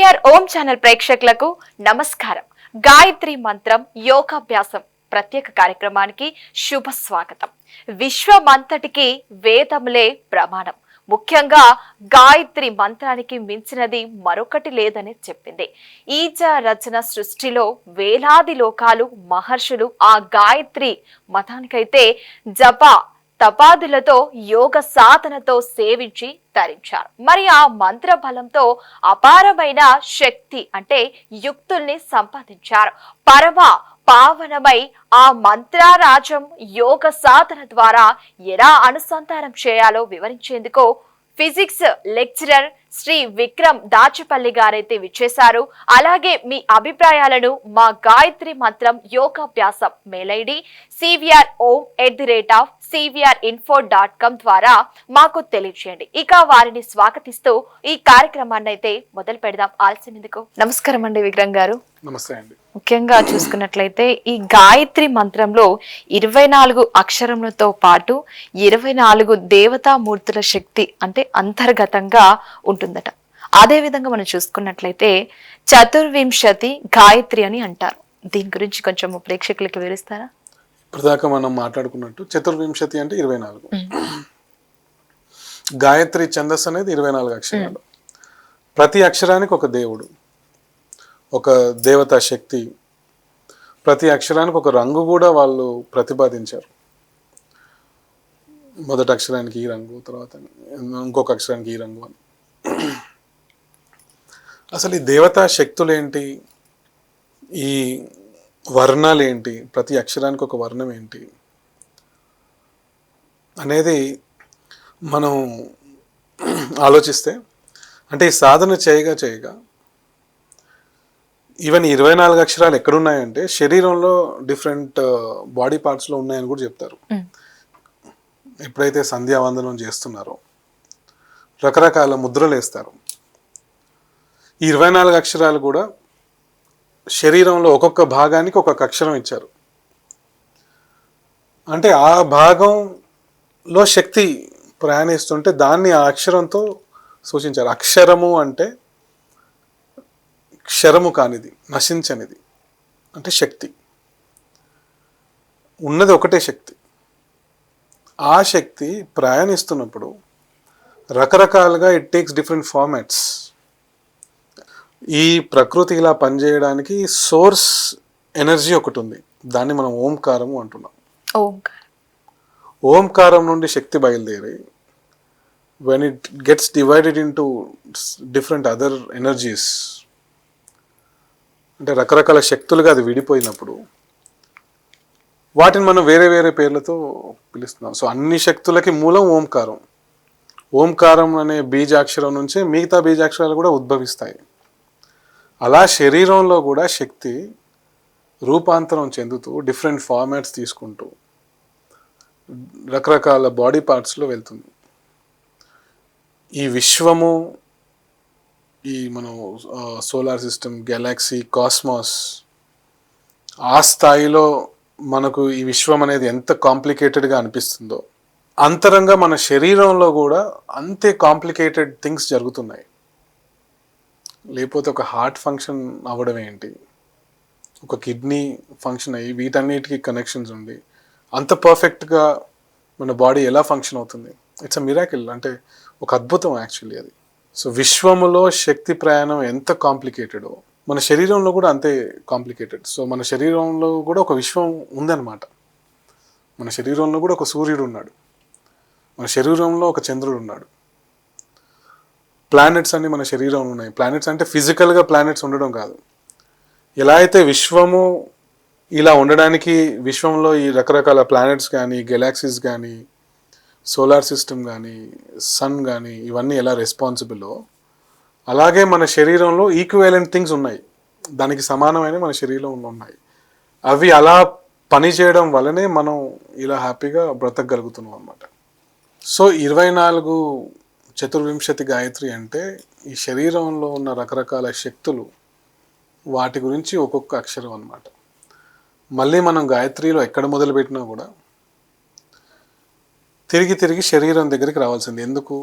CVR ఓం channel ప్రేక్షకులకు నమస్కారం. గాయత్రి మంత్రం యోగాభ్యాసం ప్రత్యేక కార్యక్రమానికి శుభ స్వాగతం. విశ్వమంతటికి వేదములే ప్రమాణం. ముఖ్యంగా గాయత్రి మంత్రానికి మించినది మరొకటి లేదని చెప్పింది. ఈజ రచన సృష్టిలో వేలాది లోకాలు మహర్షులు ఆ గాయత్రి మతానికైతే జప తపాదులతో యోగ సాధనతో సేవించి తరించారు. మరి ఆ మంత్ర బలంతో అపారమైన శక్తి అంటే యుక్తుల్ని సంపాదించారు. పరమ పావనమై ఆ మంత్రారాజం యోగ సాధన ద్వారా ఎలా అనుసంధానం చేయాలో వివరించేందుకు ఫిజిక్స్ లెక్చరర్ శ్రీ విక్రమ్ దాచపల్లి గారైతే విచ్చేశారు. అలాగే మీ అభిప్రాయాలను మా గాయత్రి మంత్రం యోగాభ్యాసం మెయిల్ ఐడి cvr@cvrinfo.com ద్వారా మాకు తెలియజేయండి. ఇక వారిని స్వాగతిస్తూ ఈ కార్యక్రమాన్ని అయితే మొదలు పెడదాం. ఆలస్యం ఎందుకు. నమస్కారం అండి విక్రమ్ గారు. నమస్తే అండి. ముఖ్యంగా చూసుకున్నట్లయితే ఈ గాయత్రి మంత్రంలో 24 అక్షరములతో పాటు 24 దేవతామూర్తుల శక్తి అంటే అంతర్గతంగా ఉంటుందట. అదే విధంగా మనం చూసుకున్నట్లయితే 24 గాయత్రి అని అంటారు. దీని గురించి కొంచెం ప్రేక్షకులకి వివరిస్తారా? ఇప్పటిదాకా మనం మాట్లాడుకున్నట్టు 24 అంటే 24. గాయత్రి ఛందస్సు అనేది 24 అక్షరాలు. ప్రతి అక్షరానికి ఒక దేవుడు, ఒక దేవతా శక్తి, ప్రతి అక్షరానికి ఒక రంగు కూడా వాళ్ళు ప్రతిపాదించారు. మొదటి అక్షరానికి ఈ రంగు, తర్వాత ఇంకొక అక్షరానికి ఈ రంగు అని. అసలు ఈ దేవతా శక్తులు ఏంటి, ఈ వర్ణాలు ఏంటి, ప్రతి అక్షరానికి ఒక వర్ణం ఏంటి అనేది మనం ఆలోచిస్తే, అంటే ఈ సాధన చేయగా ఈవెన్ 24 అక్షరాలు ఎక్కడున్నాయంటే శరీరంలో డిఫరెంట్ బాడీ పార్ట్స్లో ఉన్నాయని కూడా చెప్తారు. ఎప్పుడైతే సంధ్యావందనం చేస్తున్నారో రకరకాల ముద్రలు వేస్తారు. ఈ 24 అక్షరాలు కూడా శరీరంలో ఒక్కొక్క భాగానికి ఒక్కొక్క అక్షరం ఇచ్చారు. అంటే ఆ భాగంలో శక్తి ప్రయాణిస్తుంటే దాన్ని ఆ అక్షరంతో సూచించారు. అక్షరము అంటే క్షరము కానిది, నశించనిది అంటే శక్తి. ఉన్నది ఒకటే శక్తి. ఆ శక్తి ప్రయాణిస్తున్నప్పుడు రకరకాలుగా ఇట్ టేక్స్ డిఫరెంట్ ఫార్మాట్స్. ఈ ప్రకృతి ఇలా పనిచేయడానికి సోర్స్ ఎనర్జీ ఒకటి ఉంది. దాన్ని మనం ఓంకారము అంటున్నాం. ఓంకారం నుండి శక్తి బయలుదేరి when it gets divided into different other energies, అంటే రకరకాల శక్తులుగా అది విడిపోయినప్పుడు వాటిని మనం వేరే వేరే పేర్లతో పిలుస్తున్నాం. సో అన్ని శక్తులకి మూలం ఓంకారం. ఓంకారం అనే బీజాక్షరం నుంచే మిగతా బీజాక్షరాలు కూడా ఉద్భవిస్తాయి. అలా శరీరంలో కూడా శక్తి రూపాంతరం చెందుతూ డిఫరెంట్ ఫార్మాట్స్ తీసుకుంటూ రకరకాల బాడీ పార్ట్స్లో వెళ్తుంది. ఈ విశ్వము, ఈ మనం సోలార్ సిస్టమ్, గెలాక్సీ, కాస్మాస్, ఆ స్థాయిలో మనకు ఈ విశ్వం అనేది ఎంత కాంప్లికేటెడ్గా అనిపిస్తుందో అంతరంగా మన శరీరంలో కూడా అంతే కాంప్లికేటెడ్ థింగ్స్ జరుగుతున్నాయి. లేకపోతే ఒక హార్ట్ ఫంక్షన్ అవ్వడం ఏంటి, ఒక కిడ్నీ ఫంక్షన్ అయ్యి వీటన్నిటికీ కనెక్షన్స్ ఉండి అంత పర్ఫెక్ట్గా మన బాడీ ఎలా ఫంక్షన్ అవుతుంది? It's a miracle. అంటే ఒక అద్భుతం యాక్చువల్లీ అది. సో విశ్వములో శక్తి ప్రయాణం ఎంత కాంప్లికేటెడో మన శరీరంలో కూడా అంతే కాంప్లికేటెడ్. సో మన శరీరంలో కూడా ఒక విశ్వం ఉందన్నమాట. మన శరీరంలో కూడా ఒక సూర్యుడు ఉన్నాడు, మన శరీరంలో ఒక చంద్రుడు ఉన్నాడు. ప్లానెట్స్ అన్ని మన శరీరంలో ఉన్నాయి. ప్లానెట్స్ అంటే ఫిజికల్గా ప్లానెట్స్ ఉండడం కాదు. ఎలా అయితే విశ్వము ఇలా ఉండడానికి విశ్వంలో ఈ రకరకాల ప్లానెట్స్ కానీ, గెలాక్సీస్ కానీ, సోలార్ సిస్టమ్ కానీ, సన్ కానీ ఇవన్నీ ఎలా రెస్పాన్సిబుల్లో, అలాగే మన శరీరంలో ఈక్వివలెంట్ థింగ్స్ ఉన్నాయి, దానికి సమానమైన మన శరీరంలో ఉన్నాయి. అవి అలా పనిచేయడం వల్లనే మనం ఇలా హ్యాపీగా బ్రతకగలుగుతున్నాం అన్నమాట. సో 24 గాయత్రి అంటే ఈ శరీరంలో ఉన్న రకరకాల శక్తులు, వాటి గురించి ఒక్కొక్క అక్షరం అన్నమాట. మళ్ళీ మనం గాయత్రిలో ఎక్కడ మొదలుపెట్టినా కూడా తిరిగి శరీరం దగ్గరికి రావాల్సింది. ఎందుకు?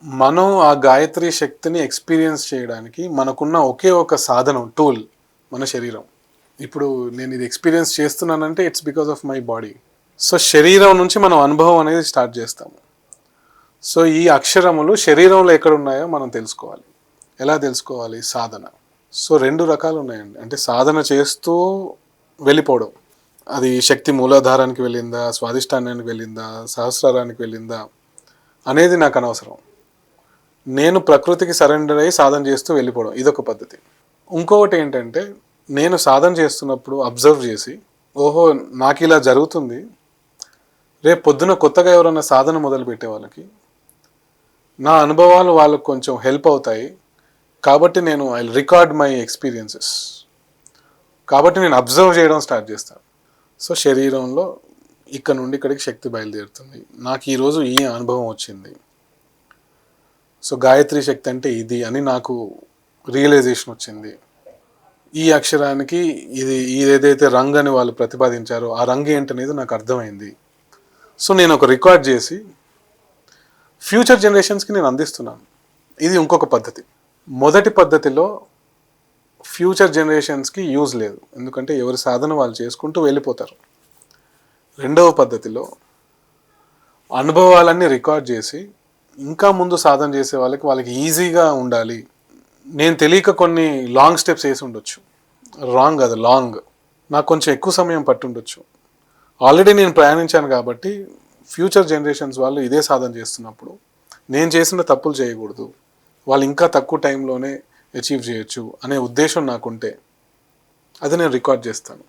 మనం ఆ గాయత్రి శక్తిని ఎక్స్పీరియన్స్ చేయడానికి మనకున్న ఒకే ఒక సాధనం, టూల్, మన శరీరం. ఇప్పుడు నేను ఇది ఎక్స్పీరియన్స్ చేస్తున్నానంటే it's because of my body. So శరీరం నుంచి మనం అనుభవం అనేది స్టార్ట్ చేస్తాము. సో ఈ అక్షరములు శరీరంలో ఎక్కడ ఉన్నాయో మనం తెలుసుకోవాలి. ఎలా తెలుసుకోవాలి? సాధన. సో 2 రకాలు ఉన్నాయండి. అంటే సాధన చేస్తూ వెళ్ళిపోవడం, అది శక్తి మూలాధారానికి వెళ్ళిందా, స్వాధిష్టానానికి వెళ్ళిందా, సహస్రారానికి వెళ్ళిందా అనేది నాకు అనవసరం. నేను ప్రకృతికి సరెండర్ అయ్యి సాధన చేస్తూ వెళ్ళిపోవడం, ఇదొక పద్ధతి. ఇంకొకటి ఏంటంటే, నేను సాధన చేస్తున్నప్పుడు అబ్జర్వ్ చేసి, ఓహో నాకు ఇలా జరుగుతుంది, రేపు పొద్దున కొత్తగా ఎవరైనా సాధన మొదలుపెట్టే వాళ్ళకి నా అనుభవాలు వాళ్ళకు కొంచెం హెల్ప్ అవుతాయి కాబట్టి నేను ఐ రికార్డ్ మై ఎక్స్పీరియన్సెస్. కాబట్టి నేను అబ్జర్వ్ చేయడం స్టార్ట్ చేస్తాను. సో శరీరంలో ఇక్కడ నుండి ఇక్కడికి శక్తి బయలుదేరుతుంది, నాకు ఈరోజు ఈ అనుభవం వచ్చింది, సో గాయత్రి శక్తి అంటే ఇది అని నాకు రియలైజేషన్ వచ్చింది. ఈ అక్షరానికి ఇది ఏదైతే రంగు అని వాళ్ళు ప్రతిపాదించారో ఆ రంగు ఏంటనేది నాకు అర్థమైంది. సో నేను ఒక రికార్డ్ చేసి ఫ్యూచర్ జనరేషన్స్కి నేను అందిస్తున్నాను. ఇది ఇంకొక పద్ధతి. మొదటి పద్ధతిలో ఫ్యూచర్ జనరేషన్స్కి యూజ్ లేదు, ఎందుకంటే ఎవరి సాధన వాళ్ళు చేసుకుంటూ వెళ్ళిపోతారు. రెండవ పద్ధతిలో అనుభవాలన్నీ రికార్డ్ చేసి ఇంకా ముందు సాధన చేసే వాళ్ళకి ఈజీగా ఉండాలి. నేను తెలియక కొన్ని లాంగ్ స్టెప్స్ వేసి ఉండొచ్చు, రాంగ్, అది లాంగ్, నాకు కొంచెం ఎక్కువ సమయం పట్టుండొచ్చు. ఆల్రెడీ నేను ప్రయాణించాను కాబట్టి ఫ్యూచర్ జనరేషన్స్ వాళ్ళు ఇదే సాధన చేస్తున్నప్పుడు నేను చేసిన తప్పులు చేయకూడదు, వాళ్ళు ఇంకా తక్కువ టైంలోనే అచీవ్ చేయొచ్చు అనే ఉద్దేశం నాకుంటే అది నేను రికార్డ్ చేస్తాను.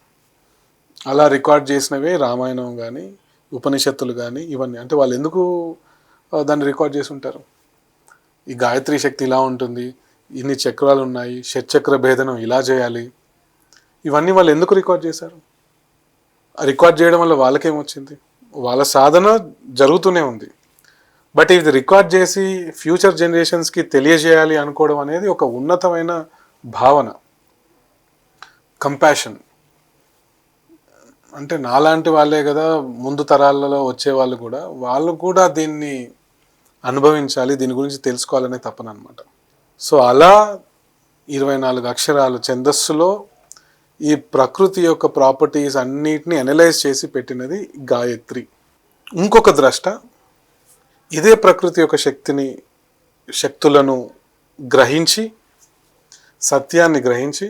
అలా రికార్డ్ చేసినవే రామాయణం కానీ ఉపనిషత్తులు కానీ ఇవన్నీ. అంటే వాళ్ళు ఎందుకు దాన్ని రికార్డ్ చేసి ఉంటారు? ఈ గాయత్రి శక్తి ఇలా ఉంటుంది, ఇన్ని చక్రాలు ఉన్నాయి, షట్చక్ర భేదనం ఇలా చేయాలి, ఇవన్నీ వాళ్ళు ఎందుకు రికార్డ్ చేశారు? రికార్డ్ చేయడం వల్ల వాళ్ళకేమొచ్చింది? వాళ్ళ సాధన జరుగుతూనే ఉంది. బట్ ఇది రికార్డ్ చేసి ఫ్యూచర్ జనరేషన్స్కి తెలియజేయాలి అనుకోవడం అనేది ఒక ఉన్నతమైన భావన, కంపాషన్. అంటే నాలాంటి వాళ్ళే కదా ముందు తరాలలో వచ్చే వాళ్ళు కూడా దీన్ని అనుభవించాలి, దీని గురించి తెలుసుకోవాలనే తపన అనమాట. సో అలా 24 అక్షరాలు ఛందస్సులో ఈ ప్రకృతి యొక్క ప్రాపర్టీస్ అన్నిటిని అనలైజ్ చేసి పెట్టినది గాయత్రి. ఇంకొక ద్రష్ట ఇదే ప్రకృతి యొక్క శక్తులను గ్రహించి, సత్యాన్ని గ్రహించి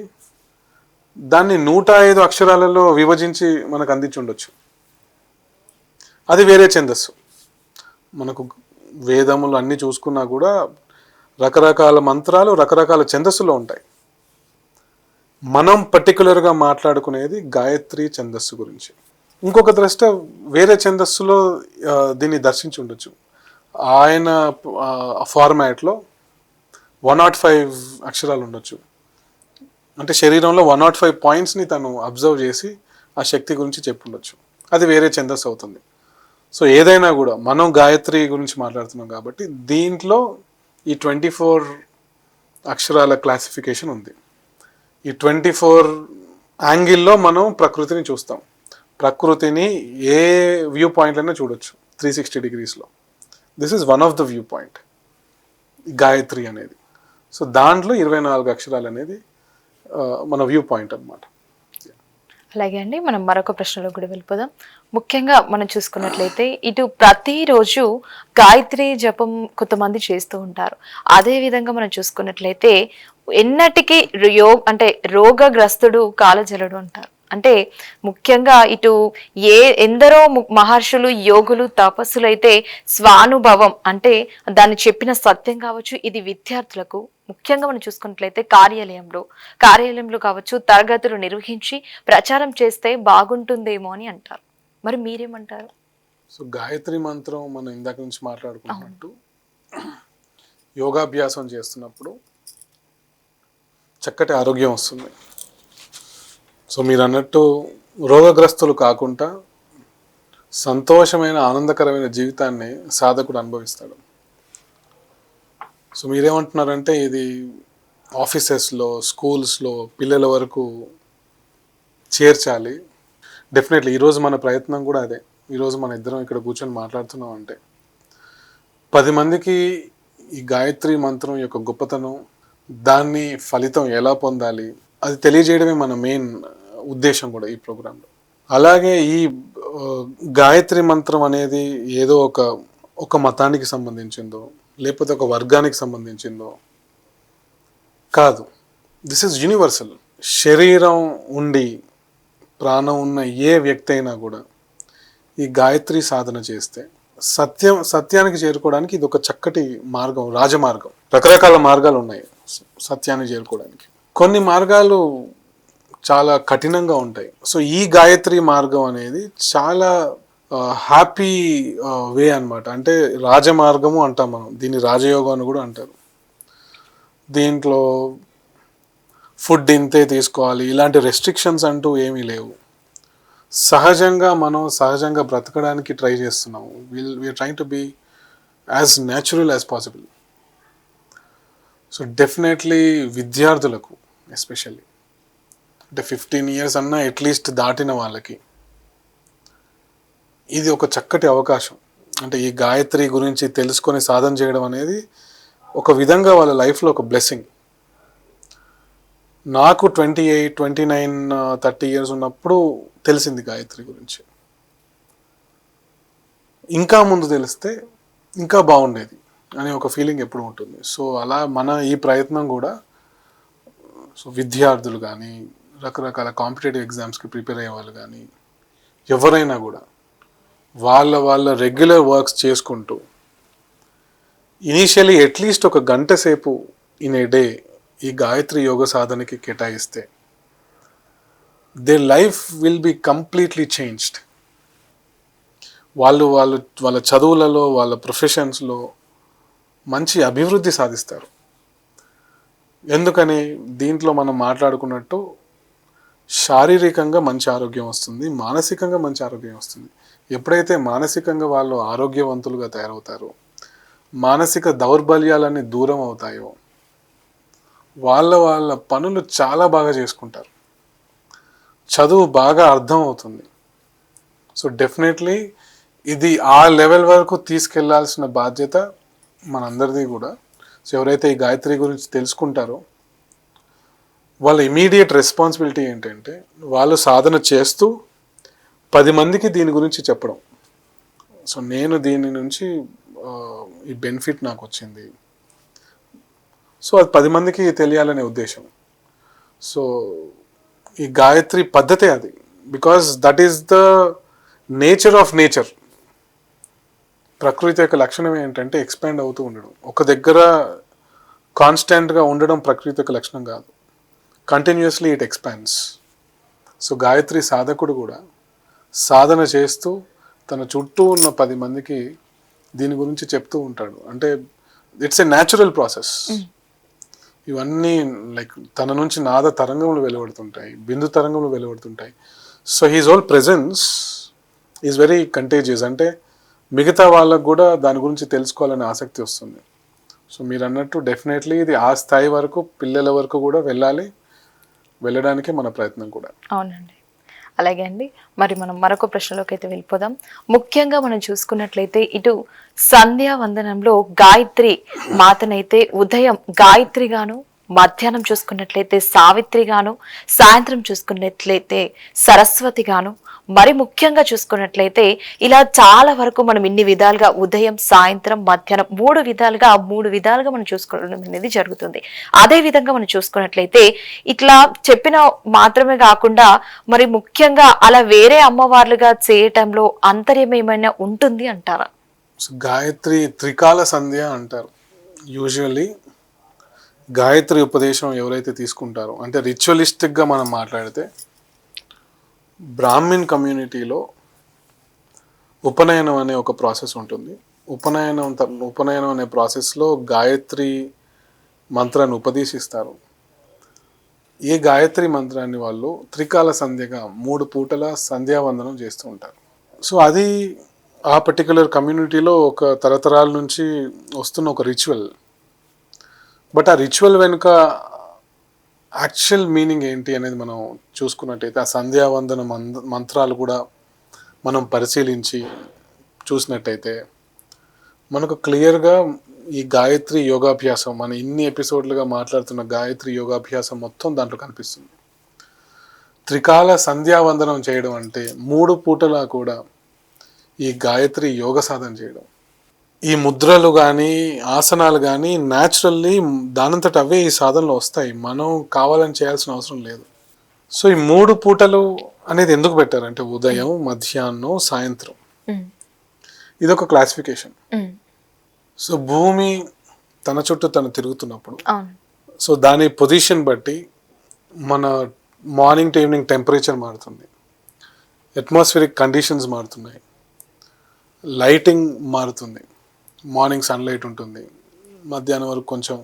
దాన్ని 105 అక్షరాలలో విభజించి మనకు అందించి ఉండొచ్చు. అది వేరే ఛందస్సు. మనకు వేదములు అన్నీ చూసుకున్నా కూడా రకరకాల మంత్రాలు రకరకాల ఛందస్సులో ఉంటాయి. మనం పర్టికులర్గా మాట్లాడుకునేది గాయత్రి ఛందస్సు గురించి. ఇంకొక ద్రష్ట వేరే ఛందస్సులో దీన్ని దర్శించి ఉండొచ్చు. ఆయన ఫార్మాట్లో 105 అక్షరాలు ఉండొచ్చు. అంటే శరీరంలో 105 పాయింట్స్ని తను అబ్జర్వ్ చేసి ఆ శక్తి గురించి చెప్పుండొచ్చు. అది వేరే ఛందస్సు అవుతుంది. సో ఏదైనా కూడా మనం గాయత్రి గురించి మాట్లాడుతున్నాం కాబట్టి దీంట్లో ఈ 24 అక్షరాల క్లాసిఫికేషన్ ఉంది. ఈ 24 యాంగిల్లో మనం ప్రకృతిని చూస్తాం. ప్రకృతిని ఏ వ్యూ పాయింట్లైనా చూడొచ్చు 360 డిగ్రీస్లో. This is one of the view point Gayatri అనేది. సో దాంట్లో 24 అక్షరాలు అనేది మన వ్యూ పాయింట్ అన్నమాట. అలాగే అండి, మనం మరొక ప్రశ్నలో కూడా వెళ్ళిపోదాం. ముఖ్యంగా మనం చూసుకున్నట్లయితే ఇటు ప్రతిరోజు గాయత్రి జపం కొంతమంది చేస్తూ ఉంటారు. అదే విధంగా మనం చూసుకున్నట్లయితే ఎన్నటికీ అంటే రోగగ్రస్తుడు కాలజలడు అంటారు. అంటే ముఖ్యంగా ఇటు ఎందరో మహర్షులు, యోగులు, తపస్సులు అయితే స్వానుభవం అంటే దాన్ని చెప్పిన సత్యం కావచ్చు, ఇది విద్యార్థులకు ముఖ్యంగా మనం చూసుకున్నట్లయితే కార్యాలయంలో కావచ్చు తరగతులు నిర్వహించి ప్రచారం చేస్తే బాగుంటుందేమో అని అంటారు. మరి మీరేమంటారు? సో గాయత్రి మంత్రం మనం ఇందాక నుంచి మాట్లాడుకున్నట్టు యోగాభ్యాసం చేస్తున్నప్పుడు చక్కటి ఆరోగ్యం వస్తుంది. సో మీరు అన్నట్టు రోగగ్రస్తులు కాకుండా సంతోషమైన ఆనందకరమైన జీవితాన్ని సాధకుడు అనుభవిస్తాడు. సో మీరేమంటున్నారంటే ఇది ఆఫీసెస్లో, స్కూల్స్లో పిల్లల వరకు చేర్చాలి. డెఫినెట్లీ ఈరోజు మన ప్రయత్నం కూడా అదే. ఈరోజు మన ఇద్దరం ఇక్కడ కూర్చొని మాట్లాడుతున్నాం అంటే 10 మందికి ఈ గాయత్రి మంత్రం యొక్క గొప్పతనం, దాన్ని ఫలితం ఎలా పొందాలి, అది తెలియజేయడమే మన మెయిన్ ఉద్దేశం కూడా ఈ ప్రోగ్రాంలో. అలాగే ఈ గాయత్రి మంత్రం అనేది ఏదో ఒక మతానికి సంబంధించిందో లేకపోతే ఒక వర్గానికి సంబంధించిందో కాదు. This is universal. శరీరం ఉండి ప్రాణం ఉన్న ఏ వ్యక్తి అయినా కూడా ఈ గాయత్రి సాధన చేస్తే సత్యానికి చేరుకోవడానికి ఇది ఒక చక్కటి మార్గం, రాజమార్గం. రకరకాల మార్గాలు ఉన్నాయి సత్యాన్ని చేరుకోవడానికి. కొన్ని మార్గాలు చాలా కఠినంగా ఉంటాయి. సో ఈ గాయత్రి మార్గం అనేది చాలా హ్యాపీ వే అన్నమాట. అంటే రాజమార్గము అంటాం మనం, దీన్ని రాజయోగం అని కూడా అంటారు. దీంట్లో ఫుడ్ ఇంతే తీసుకోవాలి, ఇలాంటి రెస్ట్రిక్షన్స్ అంటూ ఏమీ లేవు. సహజంగా బ్రతకడానికి ట్రై చేస్తున్నాము. We're trying to be as natural as possible. So definitely విద్యార్థులకు ఎస్పెషల్లీ, అంటే 15 years అన్నా అట్లీస్ట్ దాటిన వాళ్ళకి ఇది ఒక చక్కటి అవకాశం. అంటే ఈ గాయత్రి గురించి తెలుసుకొని సాధన చేయడం అనేది ఒక విధంగా వాళ్ళ లైఫ్లో ఒక బ్లెస్సింగ్. నాకు 28, 29, 30 years ఉన్నప్పుడు తెలిసింది గాయత్రి గురించి. ఇంకా ముందు తెలిస్తే ఇంకా బాగుండేది అనే ఒక ఫీలింగ్ ఎప్పుడు ఉంటుంది. సో అలా మన ఈ ప్రయత్నం కూడా విద్యార్థులు కానీ, రకరకాల కాంపిటేటివ్ ఎగ్జామ్స్కి ప్రిపేర్ అయ్యే వాళ్ళు కానీ, ఎవరైనా కూడా వాళ్ళ రెగ్యులర్ వర్క్స్ చేసుకుంటూ ఇనీషియలీ అట్లీస్ట్ ఒక గంట సేపు ఇన్ ఏ డే ఈ గాయత్రి యోగ సాధనకి కేటాయిస్తే they life will be completely changed. వాళ్ళ చదువులలో, వాళ్ళ ప్రొఫెషన్స్లో మంచి అభివృద్ధి సాధిస్తారు. ఎందుకని దీంట్లో మనం మాట్లాడుకున్నట్టు శారీరకంగా మంచి ఆరోగ్యం వస్తుంది, మానసికంగా మంచి ఆరోగ్యం వస్తుంది. ఎప్పుడైతే మానసికంగా వాళ్ళు ఆరోగ్యవంతులుగా తయారవుతారో, మానసిక దౌర్బల్యాలన్నీ దూరం అవుతాయో, వాళ్ళ పనులు చాలా బాగా చేసుకుంటారు, చదువు బాగా అర్థం అవుతుంది. సో డెఫినెట్లీ ఇది ఆ లెవెల్ వరకు తీసుకెళ్లాల్సిన బాధ్యత మనందరిది కూడా. సో ఎవరైతే ఈ గాయత్రి గురించి తెలుసుకుంటారో వాళ్ళ ఇమీడియట్ రెస్పాన్సిబిలిటీ ఏంటంటే వాళ్ళు సాధన చేస్తూ 10 మందికి దీని గురించి చెప్పడం. సో నేను దీని నుంచి ఈ బెనిఫిట్ నాకు వచ్చింది, సో అది 10 మందికి తెలియాలనే ఉద్దేశం. సో ఈ గాయత్రి పద్ధతే అది, because that is the nature of nature. ప్రకృతి యొక్క లక్షణం ఏంటంటే ఎక్స్పాండ్ అవుతూ ఉండడం, ఒక దగ్గర కాన్స్టెంట్గా ఉండడం ప్రకృతి యొక్క లక్షణం కాదు. Continuously it expands. So Gayatri సాధకుడు కూడా సాధన చేస్తూ తన చుట్టూ ఉన్న 10 మందికి దీని గురించి చెప్తూ ఉంటాడు. అంటే ఇట్స్ ఎ న్యాచురల్ ప్రాసెస్. ఇవన్నీ లైక్ తన నుంచి నాద తరంగములు వెలువడుతుంటాయి, బిందు తరంగములు వెలువడుతుంటాయి. So his whole presence is very contagious. అంటే మిగతా వాళ్ళకు కూడా దాని గురించి తెలుసుకోవాలనే ఆసక్తి వస్తుంది. సో మీరు అన్నట్టు డెఫినెట్లీ ఇది ఆ స్థాయి వరకు పిల్లల వరకు కూడా వెళ్ళడానికి మన ప్రయత్నం కూడా. అవునండి, అలాగే అండి. మరి మనం మరొక ప్రశ్నలోకి అయితే వెళ్ళిపోదాం. ముఖ్యంగా మనం చూసుకున్నట్లయితే ఇటు సంధ్యావందనంలో గాయత్రి మాతనైతే ఉదయం గాయత్రి గాను, మధ్యాహ్నం చూసుకున్నట్లయితే సావిత్రి గాను, సాయంత్రం చూసుకున్నట్లయితే సరస్వతి గాను, మరి ముఖ్యంగా చూసుకున్నట్లయితే ఇలా చాలా వరకు మనం ఇన్ని విధాలుగా ఉదయం, సాయంత్రం, మధ్యాహ్నం 3 విధాలుగా మనం చూసుకోవడం అనేది జరుగుతుంది. అదే విధంగా మనం చూసుకున్నట్లయితే ఇట్లా చెప్పిన మాత్రమే కాకుండా మరి ముఖ్యంగా అలా వేరే అమ్మవార్లుగా చేయటంలో అంతర్యం ఏమైనా ఉంటుంది అంటారా? గాయత్రి త్రికాల సంధ్య అంటారు. యూజువల్లీ గాయత్రి ఉపదేశం ఎవరైతే తీసుకుంటారో, అంటే రిచువలిస్టిక్గా మనం మాట్లాడితే బ్రాహ్మిన్ కమ్యూనిటీలో ఉపనయనం అనే ఒక ప్రాసెస్ ఉంటుంది. ఉపనయనం అనే ప్రాసెస్లో గాయత్రి మంత్రాన్ని ఉపదేశిస్తారు. ఈ గాయత్రి మంత్రాన్ని వాళ్ళు త్రికాల సంధ్యగా 3 పూటల సంధ్యావందనం చేస్తూ ఉంటారు. సో అది ఆ పర్టికులర్ కమ్యూనిటీలో ఒక తరతరాల నుంచి వస్తున్న ఒక రిచువల్. బట్ ఆ రిచువల్ వెనుక యాక్చువల్ మీనింగ్ ఏంటి అనేది మనం చూసుకున్నట్టయితే, ఆ సంధ్యావందన మంత్రాలు కూడా మనం పరిశీలించి చూసినట్టయితే మనకు క్లియర్గా ఈ గాయత్రి యోగాభ్యాసం, మన ఇన్ని ఎపిసోడ్లుగా మాట్లాడుతున్న గాయత్రి యోగాభ్యాసం మొత్తం దాంట్లో కనిపిస్తుంది. త్రికాల సంధ్యావందనం చేయడం అంటే 3 పూటలా కూడా ఈ గాయత్రి యోగ సాధన చేయడం. ఈ ముద్రలు కానీ ఆసనాలు కానీ న్యాచురల్లీ దానంతట అవే ఈ సాధనలో వస్తాయి, మనం కావాలని చేయాల్సిన అవసరం లేదు. సో ఈ 3 పూటలు అనేది ఎందుకు పెట్టారంటే ఉదయం, మధ్యాహ్నం, సాయంత్రం. ఇదొక క్లాసిఫికేషన్. సో భూమి తన చుట్టూ తను తిరుగుతున్నప్పుడు, సో దాని పొజిషన్ బట్టి మన మార్నింగ్ టు ఈవినింగ్ టెంపరేచర్ మారుతుంది, అట్మాస్ఫిరిక్ కండిషన్స్ మారుతున్నాయి, లైటింగ్ మారుతుంది. మార్నింగ్ సన్లైట్ ఉంటుంది, మధ్యాహ్నం వరకు కొంచెం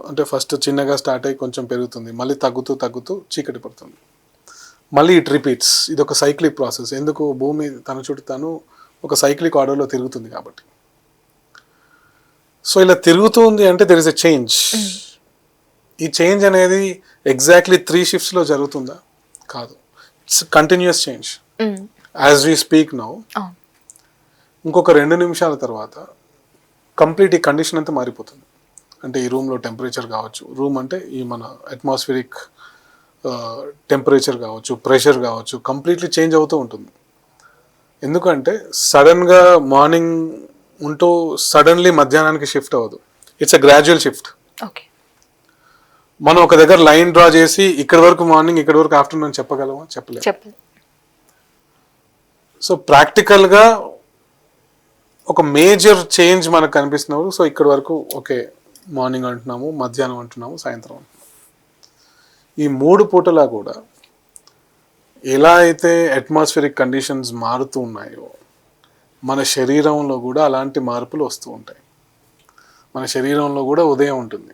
అంటే ఫస్ట్ చిన్నగా స్టార్ట్ అయ్యి కొంచెం పెరుగుతుంది, మళ్ళీ తగ్గుతూ తగ్గుతూ చీకటి పడుతుంది, మళ్ళీ ఇట్ రిపీట్స్. ఇది ఒక సైక్లిక్ ప్రాసెస్. ఎందుకు? భూమి తన చుట్టూ తను ఒక సైక్లిక్ ఆర్డర్లో తిరుగుతుంది కాబట్టి. సో ఇలా తిరుగుతుంది అంటే దెర్ ఇస్ ఎ చేంజ్. ఈ చేంజ్ అనేది ఎగ్జాక్ట్లీ 3 shiftsలో జరుగుతుందా? కాదు, it's continuous change. As we speak now ఇంకొక 2 నిమిషాల తర్వాత కంప్లీట్ ఈ కండిషన్ అంతా మారిపోతుంది. అంటే ఈ రూమ్లో టెంపరేచర్ కావచ్చు, రూమ్ అంటే ఈ మన అట్మాస్ఫిరిక్ టెంపరేచర్ కావచ్చు, ప్రెషర్ కావచ్చు, కంప్లీట్లీ చేంజ్ అవుతూ ఉంటుంది. ఎందుకంటే సడన్గా మార్నింగ్ ఉంటూ సడన్లీ మధ్యాహ్నానికి షిఫ్ట్ అవ్వదు. It's a gradual shift. మనం ఒక దగ్గర లైన్ డ్రా చేసి ఇక్కడ వరకు మార్నింగ్, ఇక్కడ వరకు ఆఫ్టర్నూన్ చెప్పగలమా? చెప్పలేము. సో ప్రాక్టికల్గా ఒక మేజర్ చేంజ్ మనకు కనిపిస్తున్నారు. సో ఇక్కడ వరకు ఓకే, మార్నింగ్ అంటున్నాము, మధ్యాహ్నం అంటున్నాము, సాయంత్రం అంటున్నాము. ఈ 3 పూటలా కూడా ఎలా అయితే అట్మాస్ఫిరిక్ కండిషన్స్ మారుతూ ఉన్నాయో మన శరీరంలో కూడా అలాంటి మార్పులు వస్తూ ఉంటాయి. మన శరీరంలో కూడా ఉదయం ఉంటుంది,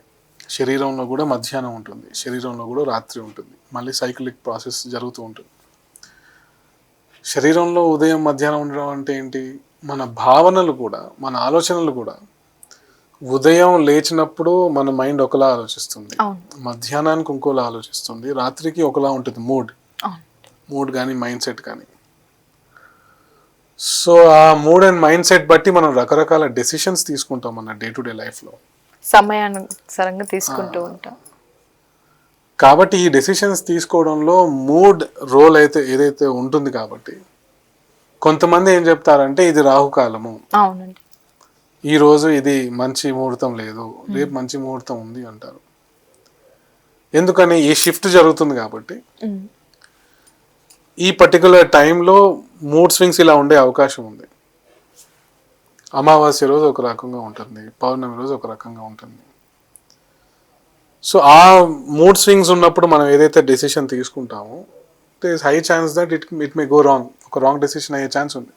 శరీరంలో కూడా మధ్యాహ్నం ఉంటుంది, శరీరంలో కూడా రాత్రి ఉంటుంది, మళ్ళీ సైక్లిక్ ప్రాసెస్ జరుగుతూ ఉంటుంది. శరీరంలో ఉదయం మధ్యాహ్నం ఉండడం అంటే ఏంటి? మన భావనలు కూడా, మన ఆలోచనలు కూడా ఉదయం లేచినప్పుడు మన మైండ్ ఒకలా ఆలోచిస్తుంది, మధ్యాహ్నానికి ఇంకోలా ఆలోచిస్తుంది, రాత్రికి ఒకలా ఉంటుంది మూడ్ కానీ మైండ్ సెట్ కానీ. సో ఆ మూడ్ అండ్ మైండ్ సెట్ బట్టి మనం రకరకాల డెసిషన్స్ తీసుకుంటాం మన డే టు డే లైఫ్లో, సమయానుసారంగా తీసుకుంటూ ఉంటాం. కాబట్టి ఈ డెసిషన్స్ తీసుకోవడంలో మూడ్ రోల్ అయితే ఏదైతే ఉంటుంది. కాబట్టి కొంతమంది ఏం చెప్తారంటే ఇది రాహుకాలము, అవునండి, ఈ రోజు ఇది మంచి ముహూర్తం లేదు, రేపు మంచి ముహూర్తం ఉంది అంటారు. ఎందుకని? ఈ షిఫ్ట్ జరుగుతుంది కాబట్టి ఈ పర్టికులర్ టైంలో మూడ్ స్వింగ్స్ ఇలా ఉండే అవకాశం ఉంది. అమావాస్య రోజు ఒక రకంగా ఉంటుంది, పౌర్ణమి రోజు ఒక రకంగా ఉంటుంది. సో ఆ మూడ్ స్వింగ్స్ ఉన్నప్పుడు మనం ఏదైతే డెసిషన్ తీసుకుంటామో there is high chance that it may go wrong. ఒక రాంగ్ డెసిషన్ అయ్యే ఛాన్స్ ఉంది.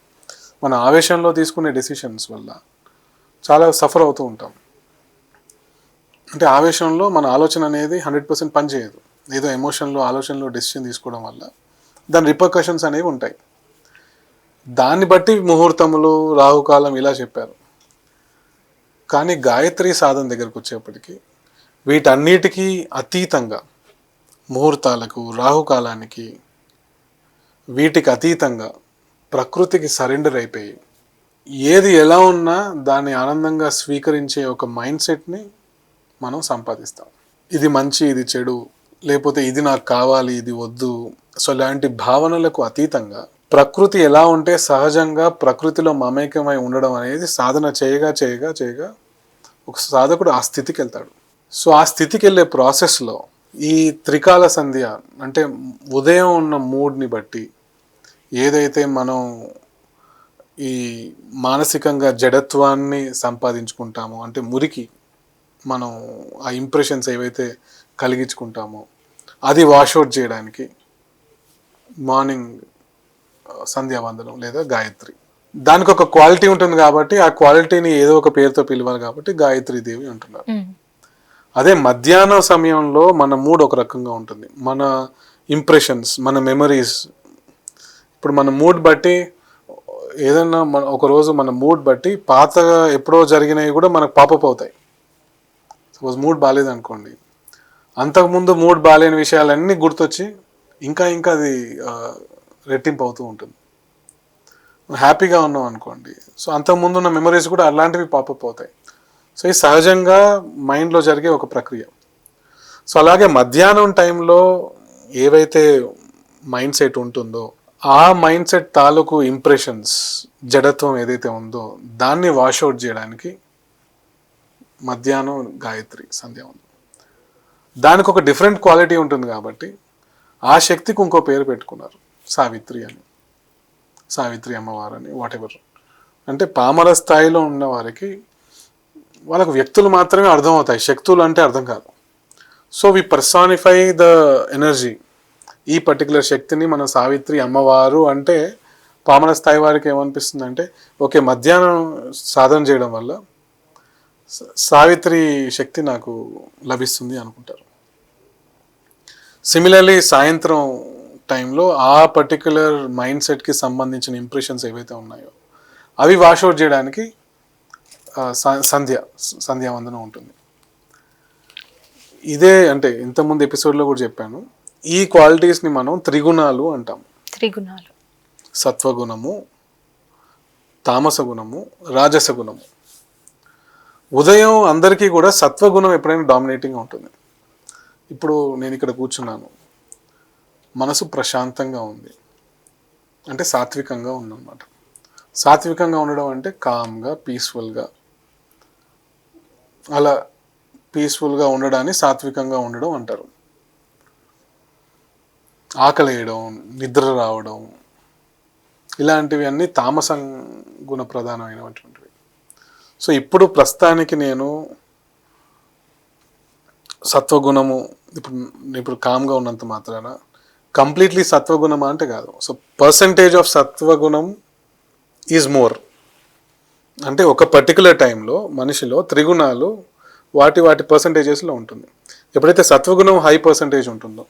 మన ఆవేశంలో తీసుకునే డెసిషన్స్ వల్ల చాలా సఫర్ అవుతూ ఉంటాం. అంటే ఆవేశంలో మన ఆలోచన అనేది 100% పనిచేయదు. ఏదో ఎమోషన్లో, ఆలోచనలో డెసిషన్ తీసుకోవడం వల్ల దాని రిపర్కషన్స్ అనేవి ఉంటాయి. దాన్ని బట్టి ముహూర్తములు, రాహుకాలం ఇలా చెప్పారు. కానీ గాయత్రి సాధన దగ్గరకు వచ్చేప్పటికీ వీటన్నిటికీ అతీతంగా, ముహూర్తాలకు, రాహుకాలానికి, వీటికి అతీతంగా ప్రకృతికి సరెండర్ అయిపోయి ఏది ఎలా ఉన్నా దాన్ని ఆనందంగా స్వీకరించే ఒక మైండ్ సెట్ని మనం సంపాదిస్తాం. ఇది మంచి, ఇది చెడు, లేకపోతే ఇది నాకు కావాలి, ఇది వద్దు. సో ఇలాంటి భావనలకు అతీతంగా ప్రకృతి ఎలా ఉంటే సహజంగా ప్రకృతిలో మమేకమై ఉండడం అనేది సాధన చేయగా చేయగా చేయగా ఒక సాధకుడు ఆ స్థితికి వెళ్తాడు. సో ఆ స్థితికి వెళ్ళే ప్రాసెస్లో ఈ త్రికాల సంధ్య అంటే ఉదయం ఉన్న మూడ్ని బట్టి ఏదైతే మనం ఈ మానసికంగా జడత్వాన్ని సంపాదించుకుంటామో, అంటే మురికి మనం ఆ ఇంప్రెషన్స్ ఏవైతే కలిగించుకుంటామో అది వాషౌట్ చేయడానికి మార్నింగ్ సంధ్యావందనం లేదా గాయత్రి. దానికి ఒక క్వాలిటీ ఉంటుంది కాబట్టి ఆ క్వాలిటీని ఏదో ఒక పేరుతో పిలవాలి కాబట్టి గాయత్రి దేవి అంటున్నారు. అదే మధ్యాహ్న సమయంలో మన మూడ్ ఒక రకంగా ఉంటుంది, మన ఇంప్రెషన్స్, మన మెమరీస్. ఇప్పుడు మన మూడ్ బట్టి ఏదన్నా ఒకరోజు మన మూడ్ బట్టి పాతగా ఎప్పుడో జరిగినవి కూడా మనకు పాపప్ అవుతాయి. సపోజ్ మూడ్ బాగాలేదనుకోండి, అంతకుముందు మూడ్ బాగాలేని విషయాలన్నీ గుర్తొచ్చి ఇంకా ఇంకా అది రెట్టింపు అవుతూ ఉంటుంది. హ్యాపీగా ఉన్నాం అనుకోండి, సో అంతకుముందు ఉన్న మెమరీస్ కూడా అలాంటివి పాపప్ అవుతాయి. సో ఇది సహజంగా మైండ్లో జరిగే ఒక ప్రక్రియ. సో అలాగే మధ్యాహ్నం టైంలో ఏవైతే మైండ్ సెట్ ఉంటుందో ఆ మైండ్ సెట్ తాలూకు ఇంప్రెషన్స్, జడత్వం ఏదైతే ఉందో దాన్ని వాషౌట్ చేయడానికి మధ్యాహ్నం గాయత్రి సంధ్య ఉంది. దానికి ఒక డిఫరెంట్ క్వాలిటీ ఉంటుంది కాబట్టి ఆ శక్తికి ఇంకో పేరు పెట్టుకున్నారు, సావిత్రి అని, సావిత్రి అమ్మవారు అని, వాటెవర్. అంటే పామర స్థాయిలో ఉన్న వారికి వాళ్ళకు వ్యక్తులు మాత్రమే అర్థం అవుతాయి, శక్తులు అంటే అర్థం కాదు. So we personify the energy. ఈ పర్టికులర్ శక్తిని మన సావిత్రి అమ్మవారు అంటే పామర స్థాయి వారికి ఏమనిపిస్తుంది అంటే ఓకే, మధ్యాహ్నం సాధన చేయడం వల్ల సావిత్రి శక్తి నాకు లభిస్తుంది అనుకుంటారు. సిమిలర్లీ సాయంత్రం టైంలో ఆ పర్టికులర్ మైండ్ సెట్కి సంబంధించిన ఇంప్రెషన్స్ ఏవైతే ఉన్నాయో అవి వాషౌట్ చేయడానికి సంధ్యావందనం ఉంటుంది. ఇదే అంటే ఇంతకుముందు ఎపిసోడ్లో కూడా చెప్పాను, ఈ క్వాలిటీస్ని మనం త్రిగుణాలు అంటాం. త్రిగుణాలు: సత్వగుణము, తామస గుణము, రాజస గుణము. ఉదయం అందరికీ కూడా సత్వగుణం ఎప్పుడైనా డామినేటింగ్గా ఉంటుంది. ఇప్పుడు నేను ఇక్కడ కూర్చున్నాను, మనసు ప్రశాంతంగా ఉంది అంటే సాత్వికంగా ఉందన్నమాట. సాత్వికంగా ఉండడం అంటే కామ్గా, పీస్ఫుల్గా, అలా పీస్ఫుల్గా ఉండడాన్ని సాత్వికంగా ఉండడం అంటారు. ఆకలి వేయడం, నిద్ర రావడం, ఇలాంటివి అన్నీ తామస గుణ ప్రధానమైనటువంటివి. సో ఇప్పుడు ప్రస్తుతానికి నేను సత్వగుణము, ఇప్పుడు కామ్గా ఉన్నంత మాత్రాన కంప్లీట్లీ సత్వగుణమా అంటే కాదు. సో పర్సంటేజ్ ఆఫ్ సత్వగుణం ఈజ్ మోర్. అంటే ఒక పర్టికులర్ టైంలో మనిషిలో త్రిగుణాలు వాటి పర్సంటేజెస్లో ఉంటుంది. ఎప్పుడైతే సత్వగుణం హై పర్సంటేజ్ ఉంటుందో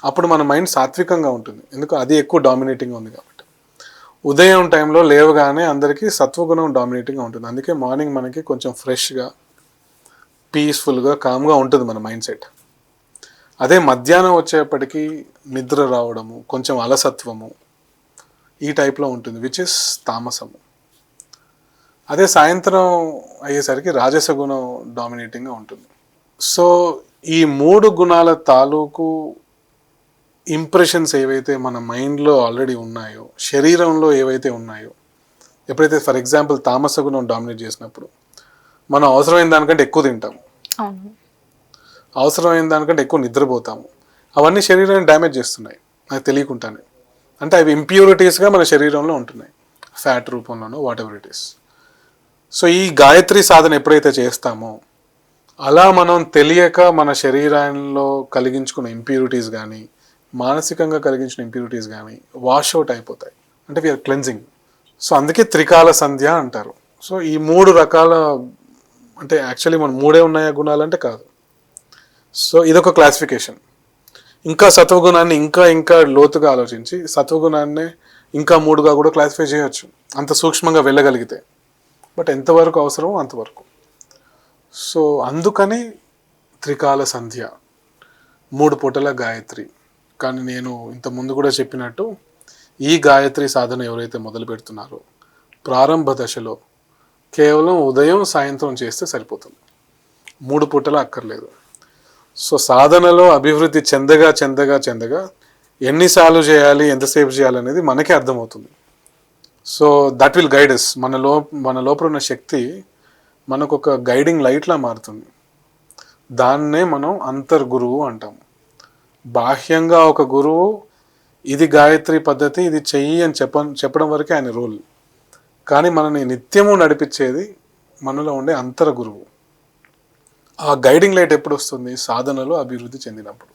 అప్పుడు మన మైండ్ సాత్వికంగా ఉంటుంది, ఎందుకు అది ఎక్కువ డామినేటింగ్గా ఉంది కాబట్టి. ఉదయం టైంలో లేవగానే అందరికీ సత్వగుణం డామినేటింగ్గా ఉంటుంది. అందుకే మార్నింగ్ మనకి కొంచెం ఫ్రెష్గా, పీస్ఫుల్గా, కామ్గా ఉంటుంది మన మైండ్ సెట్. అదే మధ్యాహ్నం వచ్చేప్పటికీ నిద్ర రావడము, కొంచెం అలసత్వము, ఈ టైప్లో ఉంటుంది, విచ్ ఇస్ తామసము. అదే సాయంత్రం అయ్యేసరికి రాజస గుణం డామినేటింగ్గా ఉంటుంది. సో ఈ మూడు గుణాల తాలూకు ఇంప్రెషన్స్ ఏవైతే మన మైండ్లో ఆల్రెడీ ఉన్నాయో, శరీరంలో ఏవైతే ఉన్నాయో, ఎప్పుడైతే ఫర్ ఎగ్జాంపుల్ తామస గుణం డామినేట్ చేసినప్పుడు మనం అవసరమైన దానికంటే ఎక్కువ తింటాము, అవసరమైన దానికంటే ఎక్కువ నిద్రపోతాము. అవన్నీ శరీరాన్ని డ్యామేజ్ చేస్తున్నాయి నాకు తెలియకుండానే. అంటే అవి ఇంప్యూరిటీస్గా మన శరీరంలో ఉంటున్నాయి, ఫ్యాట్ రూపంలోనో whatever it is. So ఈ గాయత్రి సాధన ఎప్పుడైతే చేస్తామో అలా మనం తెలియక మన శరీరంలో కలిగించుకున్న ఇంప్యూరిటీస్ కానీ, మానసికంగా కలిగించిన ఇంప్యూరిటీస్ కానీ వాష్అవుట్ అయిపోతాయి. అంటే వీఆర్ క్లెన్జింగ్. సో అందుకే త్రికాల సంధ్య అంటారు. సో ఈ మూడు రకాల, అంటే యాక్చువల్లీ మనం మూడే ఉన్నాయా గుణాలంటే కాదు. సో ఇదొక క్లాసిఫికేషన్. ఇంకా సత్వగుణాన్ని ఇంకా లోతుగా ఆలోచించి సత్వగుణాన్ని ఇంకా మూడుగా కూడా క్లాసిఫై చేయొచ్చు, అంత సూక్ష్మంగా వెళ్ళగలిగితే. బట్ ఎంతవరకు అవసరమో అంతవరకు. సో అందుకని త్రికాల సంధ్య, 3 పూటల గాయత్రి. కానీ నేను ఇంత ముందు కూడా చెప్పినట్టు ఈ గాయత్రి సాధన ఎవరైతే మొదలు పెడుతున్నారో ప్రారంభ దశలో కేవలం ఉదయం సాయంత్రం చేస్తే సరిపోతుంది, 3 పూటల అక్కర్లేదు. సో సాధనలో అభివృద్ధి చెందగా ఎన్నిసార్లు చేయాలి, ఎంతసేపు చేయాలి అనేది మనకే అర్థమవుతుంది. So that will guide us. మన లోపల ఉన్న శక్తి మనకు ఒక గైడింగ్ లైట్లా మారుతుంది. దాన్నే మనం అంతర్గురువు అంటాము. బాహ్యంగా ఒక గురువు ఇది గాయత్రి పద్ధతి, ఇది చెయ్యి అని చెప్పడం వరకే ఆయన రోల్. కానీ మనని నిత్యము నడిపించేది మనలో ఉండే అంతర గురువు. ఆ గైడింగ్ లైట్ ఎప్పుడు వస్తుంది? సాధనలో అభివృద్ధి చెందినప్పుడు.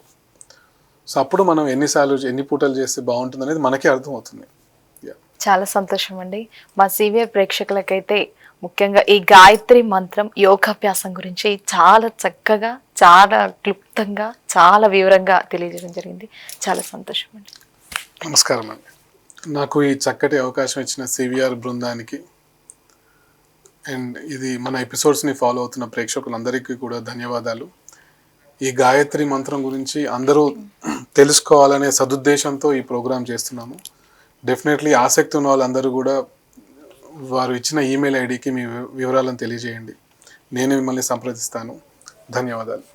సో అప్పుడు మనం ఎన్ని పూటలు చేస్తే బాగుంటుంది అనేది మనకే అర్థమవుతుంది. చాలా సంతోషం అండి. మా సివిఆర్ ప్రేక్షకులకైతే ముఖ్యంగా ఈ గాయత్రి మంత్రం యోగాభ్యాసం గురించి చాలా చక్కగా, చాలా క్లుప్తంగా, చాలా వివరంగా తెలియజేయడం జరిగింది. చాలా సంతోషం అండి. నమస్కారం అండి. నాకు ఈ చక్కటి అవకాశం ఇచ్చిన సివిఆర్ బృందానికి అండ్ ఇది మన ఎపిసోడ్స్ని ఫాలో అవుతున్న ప్రేక్షకులందరికీ కూడా ధన్యవాదాలు. ఈ గాయత్రి మంత్రం గురించి అందరూ తెలుసుకోవాలనే సదుద్దేశంతో ఈ ప్రోగ్రాం చేస్తున్నాము. డెఫినెట్లీ ఆసక్తి ఉన్న వాళ్ళందరూ కూడా వారు ఇచ్చిన ఈమెయిల్ ఐడికి మీ వివరాలను తెలియజేయండి. నేను మిమ్మల్ని సంప్రదిస్తాను. ధన్యవాదాలు.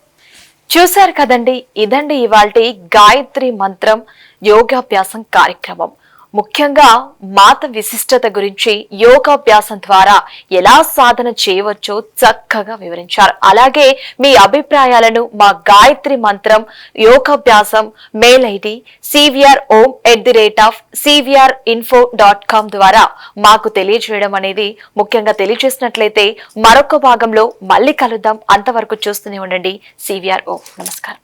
చూశారు కదండి, ఇదండి ఇవాల్టి గాయత్రి మంత్రం యోగాభ్యాసం కార్యక్రమం. ముఖ్యంగా మాత విశిష్టత గురించి యోగాభ్యాసం ద్వారా ఎలా సాధన చేయవచ్చో చక్కగా వివరించారు. అలాగే మీ అభిప్రాయాలను మా గాయత్రి మంత్రం యోగాభ్యాసం మెయిల్ ఐడి cvr@cvrinfo.com ద్వారా మాకు తెలియజేయడం అనేది ముఖ్యంగా తెలియజేసినట్లయితే మరొక భాగంలో మళ్ళీ కలుద్దాం. అంతవరకు చూస్తూనే ఉండండి CVR Om. నమస్కారం.